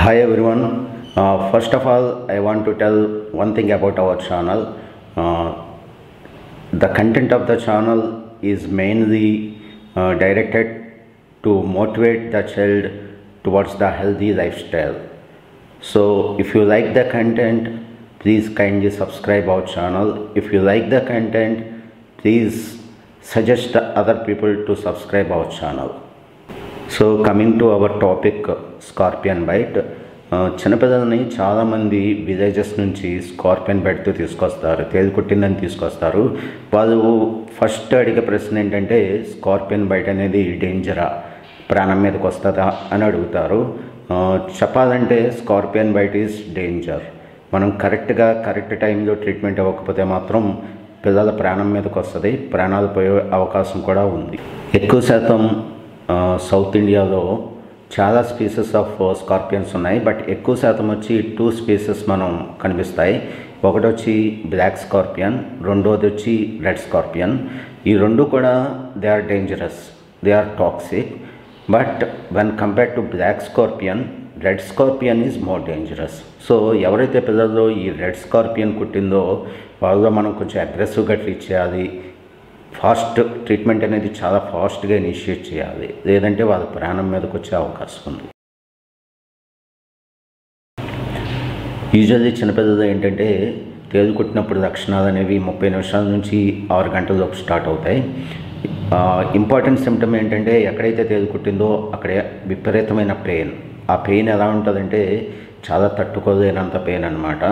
Hi everyone. First of all, I want to tell one thing about our channel. The content of the channel is mainly directed to motivate the child towards the healthy lifestyle. So if you like the content, please kindly subscribe our channel. If you like the content, please suggest other people to subscribe our channel. So coming to our topic scorpion bite. చిన్నపిల్లలని చాలామంది villages నుంచి scorpion బైట్తో తీసుకొస్తారు, తేలు కుట్టిందని తీసుకొస్తారు. వాళ్ళు first అడిగే ప్రశ్న ఏంటంటే స్కార్పియన్ బైట్ అనేది డేంజరా, ప్రాణం మీదకి వస్తుందా అని అడుగుతారు. చెప్పాలంటే స్కార్పియన్ బైట్ ఈజ్ డేంజర్. మనం కరెక్ట్ టైంలో ట్రీట్మెంట్ ఇవ్వకపోతే మాత్రం పిల్లల ప్రాణం మీదకి వస్తుంది, ప్రాణాలు పోయే అవకాశం కూడా ఉంది. ఎక్కువ శాతం సౌత్ ఇండియాలో చాలా స్పీసెస్ ఆఫ్ స్కార్పియన్స్ ఉన్నాయి, బట్ ఎక్కువ శాతం వచ్చి 2 స్పీసెస్ మనం కనిపిస్తాయి. ఒకటి వచ్చి బ్లాక్ స్కార్పియన్, రెండోది వచ్చి రెడ్ స్కార్పియన్. ఈ రెండు కూడా they are dangerous, they are toxic. But when compare to black scorpion, red scorpion is more dangerous. So ఎవరైతే పిల్లల్లో ఈ రెడ్ స్కార్పియన్ కుట్టిందో వాళ్ళలో మనం కొంచెం అగ్రెసివ్గా ట్రీట్ చేయాలి. ఫాస్ట్ ట్రీట్మెంట్ అనేది చాలా ఫాస్ట్గా ఇనిషియేట్ చేయాలి, లేదంటే వాళ్ళ ప్రాణం మీదకి వచ్చే అవకాశం ఉంది. యూజువల్లీ చిన్నపిల్లలు ఏంటంటే తేలు కుట్టినప్పుడు లక్షణాలు అనేవి 30 నిమిషాల నుంచి 6 గంటల లోపు స్టార్ట్ అవుతాయి. ఇంపార్టెంట్ సిమ్టమ్ ఏంటంటే ఎక్కడైతే తేలు కుట్టిందో అక్కడే విపరీతమైన పెయిన్. ఆ పెయిన్ ఎలా ఉంటుందంటే చాలా తట్టుకోలేనంత పెయిన్ అనమాట.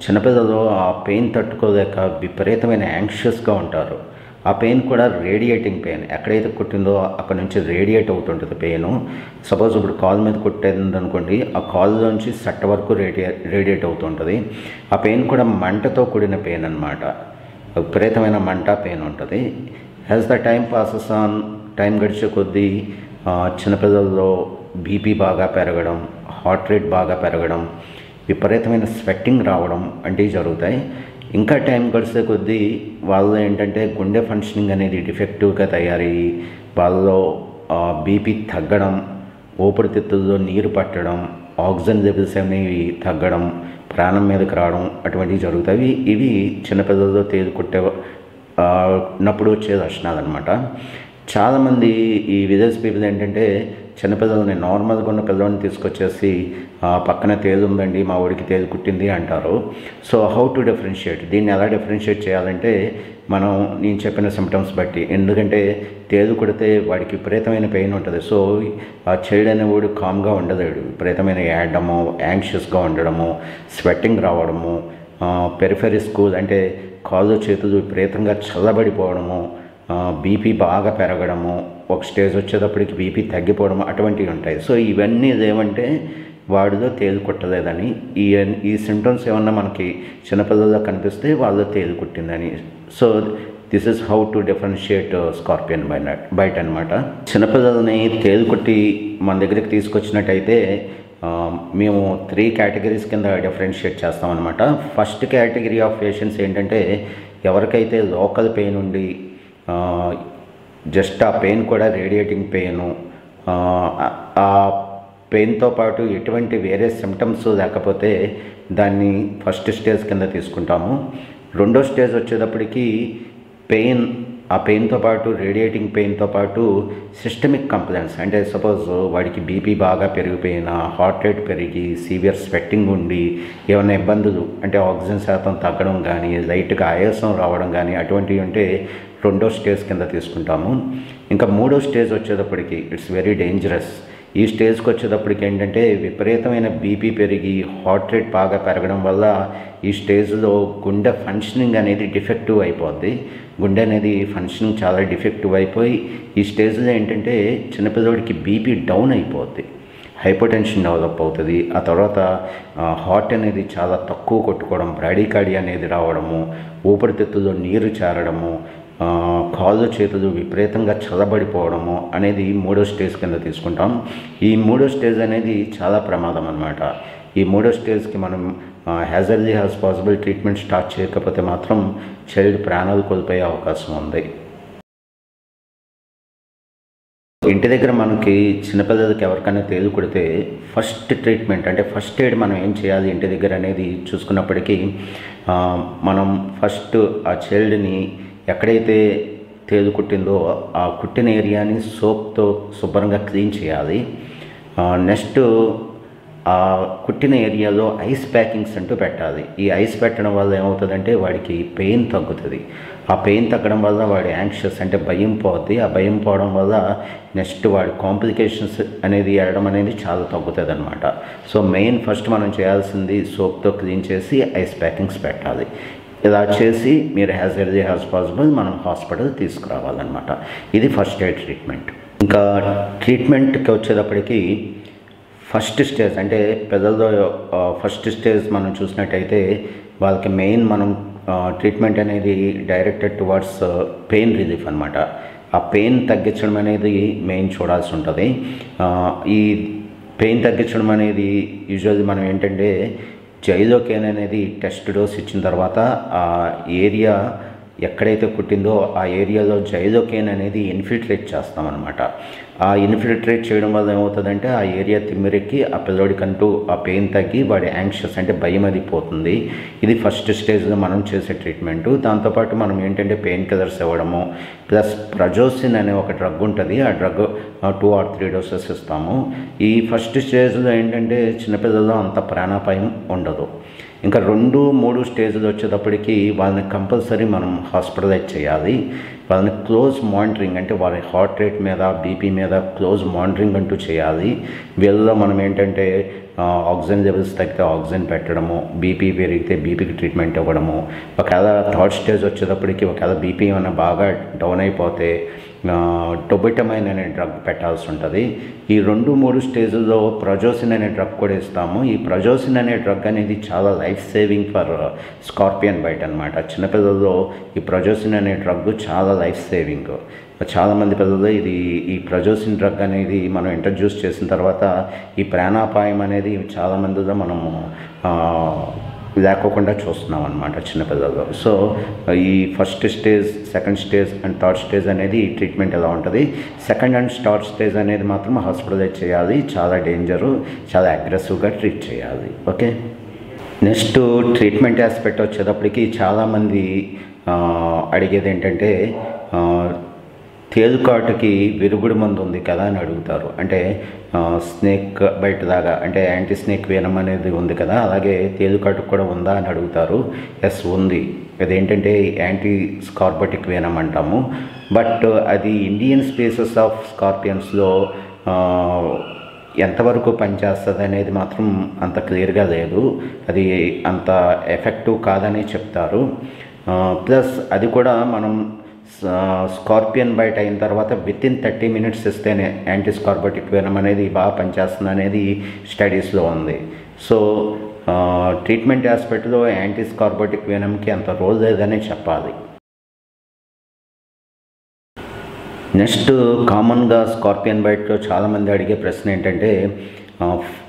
చిన్నపిల్లలు ఆ పెయిన్ తట్టుకోలేక విపరీతమైన యాంగ్షియస్గా ఉంటారు. ఆ పెయిన్ కూడా రేడియేటింగ్ పెయిన్, ఎక్కడైతే కుట్టిందో అక్కడ నుంచి రేడియేట్ అవుతుంటుంది పెయిన్. సపోజ్ ఇప్పుడు కాల్ మీద కుట్టేది అనుకోండి, ఆ కాల్లోంచి సట్ట వరకు రేడియేట్ అవుతుంటుంది. ఆ పెయిన్ కూడా మంటతో కూడిన పెయిన్ అనమాట, విపరీతమైన మంట పెయిన్ ఉంటుంది. As the time passes on, time గడిచే కొద్దీ చిన్నపిల్లల్లో బీపీ బాగా పెరగడం, హార్ట్ రేట్ బాగా పెరగడం, విపరీతమైన స్వెట్టింగ్ రావడం వంటివి జరుగుతాయి. ఇంకా టైం గడిచే కొద్దీ వాళ్ళు ఏంటంటే గుండె ఫంక్షనింగ్ అనేది డిఫెక్టివ్గా తయారయ్యి వాళ్ళలో బీపీ తగ్గడం, ఊపిరితిత్తుల్లో నీరు పట్టడం, ఆక్సిజన్ లెవెల్స్ అనేవి తగ్గడం, ప్రాణం మీదకి రావడం అటువంటివి జరుగుతాయి. ఇవి చిన్నపిల్లల్లో తేలు కుట్టినప్పుడు వచ్చే లక్షణాలు అనమాట. చాలామంది ఈ విలేజ్ పీపుల్ ఏంటంటే చిన్నపిల్లల్ని నార్మల్గా ఉన్న పిల్లల్ని తీసుకొచ్చేసి పక్కన తేలు ఉందండి, మా ఊడికి తేలు కుట్టింది అంటారు. సో హౌ టు డిఫరెన్షియేట్, దీన్ని ఎలా డిఫరెన్షియేట్ చేయాలంటే నేను చెప్పిన సిమ్టమ్స్ బట్టి, ఎందుకంటే తేలు కుడితే వాడికి విపరీతమైన పెయిన్ ఉంటుంది. సో ఆ చైల్డ్ అనేవాడు కామ్గా ఉండలేడు, విపరీతమైన ఏడము, యాంగ్షియస్గా ఉండడము, స్వెట్టింగ్ రావడము, పెరిఫెరీ స్కూల్ అంటే కాళ్ళు చేతులు విపరీతంగా చల్లబడిపోవడము, బీపీ బాగా పెరగడము, ఒక స్టేజ్ వచ్చేటప్పటికి బీపీ తగ్గిపోవడం అటువంటివి ఉంటాయి. సో ఇవన్నీ ఏమంటే వాడిలో తేలు కుట్టలేదని, ఈ సిమ్టమ్స్ ఏమన్నా మనకి చిన్నపిల్లల్లో కనిపిస్తే వాళ్ళలో తేలు కుట్టిందని. So this is how to differentiate scorpion bite అనమాట. చిన్నపిల్లలని తేలు కుట్టి మన దగ్గరికి తీసుకొచ్చినట్టయితే మేము 3 కేటగిరీస్ కింద డిఫరెన్షియేట్ చేస్తామన్నమాట. ఫస్ట్ కేటగిరీ ఆఫ్ పేషెంట్స్ ఏంటంటే ఎవరికైతే లోకల్ పెయిన్ ఉండి జస్ట్ ఆ పెయిన్ కూడా రేడియేటింగ్ పెయిన్, ఆ పెయిన్తో పాటు ఎటువంటి వేరే సిమ్టమ్స్ లేకపోతే దాన్ని ఫస్ట్ స్టేజ్ కింద తీసుకుంటాము. రెండో స్టేజ్ వచ్చేటప్పటికి ఆ పెయిన్తో పాటు రేడియేటింగ్ పెయిన్తో పాటు సిస్టమిక్ కంప్లైంట్స్, అంటే సపోజ్ వాడికి బీపీ బాగా పెరిగిపోయినా, హార్ట్ రేట్ పెరిగి, సివియర్ స్వెట్టింగ్ ఉండి, ఏమైనా ఇబ్బందులు అంటే ఆక్సిజన్ శాతం తగ్గడం కానీ, లైట్గా ఆయాసం రావడం కానీ అటువంటివి ఉంటే రెండో స్టేజ్ కింద తీసుకుంటాము. ఇంకా మూడో స్టేజ్ వచ్చేటప్పటికి ఇట్స్ వెరీ డేంజరస్. ఈ స్టేజ్కి వచ్చేటప్పటికి ఏంటంటే విపరీతమైన బీపీ పెరిగి, హార్ట్ రేట్ బాగా పెరగడం వల్ల ఈ స్టేజ్లో గుండె ఫంక్షనింగ్ అనేది డిఫెక్టివ్ అయిపోద్ది. గుండె అనేది ఫంక్షనింగ్ చాలా డిఫెక్టివ్ అయిపోయి ఈ స్టేజ్లో ఏంటంటే చిన్నపిల్లడికి బీపీ డౌన్ అయిపోద్ది, హైపోటెన్షన్ డెవలప్ అవుతుంది. ఆ తర్వాత హార్ట్ అనేది చాలా తక్కువ కొట్టుకోవడం, బ్రాడీకార్డియా అనేది రావడము, ఊపిరితిత్తుల్లో నీరు చేరడము, కాళ్ళు చేతులు విపరీతంగా చల్లబడిపోవడము అనేది మూడో స్టేజ్ కింద తీసుకుంటాం. ఈ మూడో స్టేజ్ అనేది చాలా ప్రమాదం అన్నమాట. ఈ మూడో స్టేజ్కి మనం as early as possible treatment start చేయకపోతే మాత్రం చైల్డ్ ప్రాణాలు కోల్పోయే అవకాశం ఉంది. ఇంటి దగ్గర మనకి చిన్నపిల్లలకి ఎవరికైనా తేలు కుడితే ఫస్ట్ ట్రీట్మెంట్ అంటే ఫస్ట్ ఎయిడ్ మనం ఏం చేయాలి ఇంటి దగ్గర అనేది చూసుకున్నప్పటికీ మనం ఫస్ట్ ఆ చైల్డ్ని ఎక్కడైతే తేలు కుట్టిందో ఆ కుట్టిన ఏరియాని సోప్తో శుభ్రంగా క్లీన్ చేయాలి. నెక్స్ట్ ఆ కుట్టిన ఏరియాలో ఐస్ ప్యాకింగ్స్ అంటూ పెట్టాలి. ఈ ఐస్ పెట్టడం వల్ల ఏమవుతుందంటే వాడికి పెయిన్ తగ్గుతుంది. ఆ పెయిన్ తగ్గడం వల్ల వాడి యాంగ్షియస్ అంటే భయం పోతుంది. ఆ భయం పోవడం వల్ల నెక్స్ట్ వాడి కాంప్లికేషన్స్ అనేది వెళ్ళడం అనేది చాలా తగ్గుతుంది అనమాట. సో మెయిన్ ఫస్ట్ మనం చేయాల్సింది సోప్తో క్లీన్ చేసి ఐస్ ప్యాకింగ్స్ పెట్టాలి. ఇలా చేసి మీరు యాజ్ ఎర్లీ యాజ్ పాసిబుల్ మనం హాస్పిటల్ తీసుకురావాలన్నమాట. ఇది ఫస్ట్ ఎయిడ్ ట్రీట్మెంట్. ఇంకా ట్రీట్మెంట్కి వచ్చేటప్పటికి ఫస్ట్ స్టేజ్ అంటే పిల్లల్లో ఫస్ట్ స్టేజ్ మనం చూసినట్టయితే వాళ్ళకి మెయిన్ మనం ట్రీట్మెంట్ అనేది డైరెక్టెడ్ టువర్డ్స్ పెయిన్ రిలీఫ్ అనమాట. ఆ పెయిన్ తగ్గించడం అనేది మెయిన్ చూడాల్సి ఉంటుంది. ఈ పెయిన్ తగ్గించడం అనేది యూజువల్లీ మనం ఏంటంటే జైలోకేన్ అనేది టెస్ట్ డోస్ ఇచ్చిన తర్వాత ఆ ఏరియా ఎక్కడైతే కుట్టిందో ఆ ఏరియాలో జైలోకేన్ అనేది ఇన్ఫిల్ట్రేట్ చేస్తామన్నమాట. ఆ ఇన్ఫిల్ట్రేట్ చేయడం వల్ల ఏమవుతుందంటే ఆ ఏరియా తిమ్మిరెక్కి ఆ పిల్లోడికంటూ ఆ పెయిన్ తగ్గి వాడి యాంగ్షియస్ అంటే భయం అది పోతుంది. ఇది ఫస్ట్ స్టేజ్లో మనం చేసే ట్రీట్మెంటు. దాంతోపాటు మనం ఏంటంటే పెయిన్ కిల్లర్స్ ఇవ్వడము ప్లస్ ప్రజోసిన్ అనే ఒక డ్రగ్ ఉంటుంది. ఆ డ్రగ్ 2 or 3 డోసెస్ ఇస్తాము. ఈ ఫస్ట్ స్టేజ్లో ఏంటంటే చిన్నపిల్లల్లో అంత ప్రాణాపాయం ఉండదు. ఇంకా 2-3 స్టేజ్లు వచ్చేటప్పటికి వాళ్ళని కంపల్సరీ మనం హాస్పిటలైజ్ చేయాలి. వాళ్ళని క్లోజ్ మానిటరింగ్ అంటే వాళ్ళ హార్ట్ రేట్ మీద బీపీ మీద క్లోజ్ మానిటరింగ్ అంటూ చేయాలి. వీళ్ళలో మనం ఏంటంటే ఆక్సిజన్ లెవెల్స్ తగ్గితే ఆక్సిజన్ పెట్టడము, బీపీ పెరిగితే బీపీకి ట్రీట్మెంట్ ఇవ్వడము. ఒకవేళ థర్డ్ స్టేజ్ వచ్చేటప్పటికి ఒకవేళ బీపీ ఏమైనా బాగా డౌన్ అయిపోతే డొబిటమైన్ అనే డ్రగ్ పెట్టాల్సి ఉంటుంది. ఈ 2-3 స్టేజ్లో ప్రజోసిన్ అనే డ్రగ్ కూడా ఇస్తాము. ఈ ప్రజోసిన్ అనే డ్రగ్ అనేది చాలా life saving for scorpion bite అనమాట. చిన్నపిల్లల్లో ఈ ప్రజోసిన్ అనే డ్రగ్ చాలా లైఫ్ సేవింగ్. చాలామంది పిల్లలు ఈ ప్రజోసిన్ డ్రగ్ అనేది మనం ఇంట్రడ్యూస్ చేసిన తర్వాత ఈ ప్రాణాపాయం అనేది చాలామందిలో మనము లేకోకుండా చూస్తున్నాం అనమాట చిన్నపిల్లల్లో. సో ఈ first stage, second stage and third stage అనేది ఈ ట్రీట్మెంట్ ఎలా ఉంటుంది. సెకండ్ అండ్ థర్డ్ స్టేజ్ అనేది మాత్రం హాస్పిటలైజ్ చేయాలి. చాలా డేంజరు, చాలా అగ్రెసివ్గా ట్రీట్ చేయాలి. ఓకే, నెక్స్ట్ ట్రీట్మెంట్ ఆస్పెక్ట్ వచ్చేటప్పటికి చాలామంది అడిగేది ఏంటంటే తేలుకాటుకి విరుగుడు మందు ఉంది కదా అని అడుగుతారు. అంటే స్నేక్ బైట్ లాగా అంటే యాంటీ స్నేక్ వేనం అనేది ఉంది కదా, అలాగే తేలుకాటుకు కూడా ఉందా అని అడుగుతారు. ఎస్ ఉంది. అదేంటంటే యాంటీ స్కార్బటిక్ వేనం అంటాము. బట్ అది ఇండియన్ స్పీసెస్ ఆఫ్ స్కార్పియన్స్లో ఎంతవరకు పనిచేస్తుంది అనేది మాత్రం అంత క్లియర్గా లేదు. అది అంత ఎఫెక్టివ్ కాదని చెప్తారు. ప్లస్ అది కూడా మనం స్కార్పియన్ బైట్ అయిన తర్వాత వితిన్ 30 minutes ఇస్తేనే యాంటీ స్కార్బటిక్ వేనం అనేది బాగా పనిచేస్తుంది అనేది స్టడీస్లో ఉంది. సో ట్రీట్మెంట్ ఆస్పెక్ట్లో యాంటీ స్కార్బటిక్ వేనంకి అంత రోల్ లేదని చెప్పాలి. నెక్స్ట్ కామన్గా స్కార్పియన్ బైట్లో చాలామంది అడిగే ప్రశ్న ఏంటంటే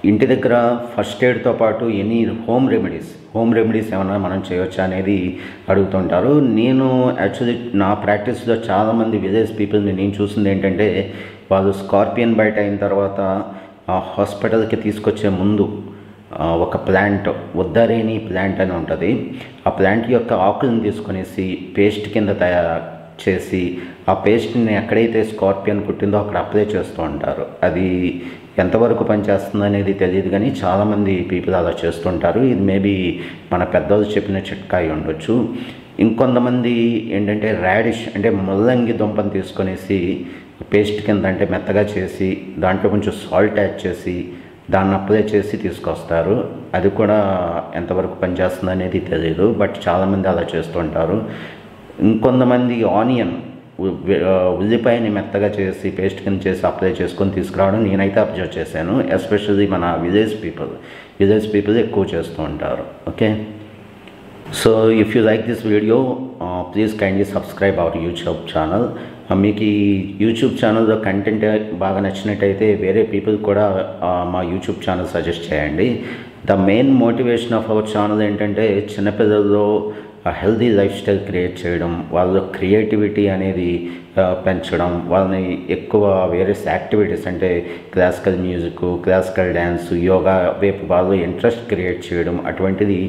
ఇంటి దగ్గర ఫస్ట్ ఎయిడ్తో పాటు ఎనీ హోమ్ రెమెడీస్ ఏమైనా మనం చేయొచ్చా అనేది అడుగుతుంటారు. నేను యాక్చువల్లీ నా ప్రాక్టీస్లో చాలామంది విలేజ్ పీపుల్ని నేను చూసింది ఏంటంటే వాళ్ళు స్కార్పియన్ బైట్ అయిన తర్వాత హాస్పిటల్కి తీసుకొచ్చే ముందు ఒక ప్లాంట్, ఉద్దరేణి ప్లాంట్ అని ఉంటుంది. ఆ ప్లాంట్ యొక్క ఆకులను తీసుకొనేసి పేస్ట్ కింద తయారు చేసి ఆ పేస్ట్ని ఎక్కడైతే స్కార్పియన్ కుట్టిందో అక్కడ అప్లై చేస్తూ ఉంటారు. అది ఎంతవరకు పనిచేస్తుంది అనేది తెలియదు కానీ చాలామంది పీపుల్ అలా చేస్తుంటారు. ఇది మేబీ మన పెద్దవాళ్ళు చెప్పిన చిట్కా అయి ఉండొచ్చు. ఇంకొంతమంది ఏంటంటే రాడిష్ అంటే ముల్లంగి దుంపను తీసుకొనేసి పేస్ట్ కింద అంటే మెత్తగా చేసి దాంట్లో కొంచెం సాల్ట్ యాడ్ చేసి దాన్ని అప్లై చేసి తీసుకొస్తారు. అది కూడా ఎంతవరకు పనిచేస్తుంది అనేది తెలియదు, బట్ చాలామంది అలా చేస్తుంటారు. ఇంకొంతమంది ఆనియన్ ఉల్లిపాయని మెత్తగా చేసి పేస్ట్ కింద చేసి అప్లై చేసుకొని తీసుకురావడం నేనైతే అబ్జర్వ్ చేశాను. ఎస్పెషల్లీ మన విలేజ్ పీపుల్ ఎక్కువ చేస్తూ ఉంటారు. Okay, so if you like this video please kindly subscribe our YouTube channel. మీకు ఈ యూట్యూబ్ ఛానల్లో కంటెంట్ బాగా నచ్చినట్టయితే వేరే పీపుల్ కూడా మా యూట్యూబ్ ఛానల్ సజెస్ట్ చేయండి. The main motivation of our channel ఏంటంటే చిన్నపిల్లల్లో హెల్దీ లైఫ్ స్టైల్ క్రియేట్ చేయడం, వాళ్ళ క్రియేటివిటీ అనేది పెంచడం, వాళ్ళని ఎక్కువ వేరియస్ యాక్టివిటీస్ అంటే classical music, classical dance, yoga వైపు వాళ్ళు ఇంట్రెస్ట్ క్రియేట్ చేయడం, అటువంటిది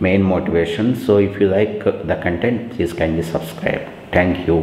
main motivation. So if you like the content, please kindly subscribe. Thank you.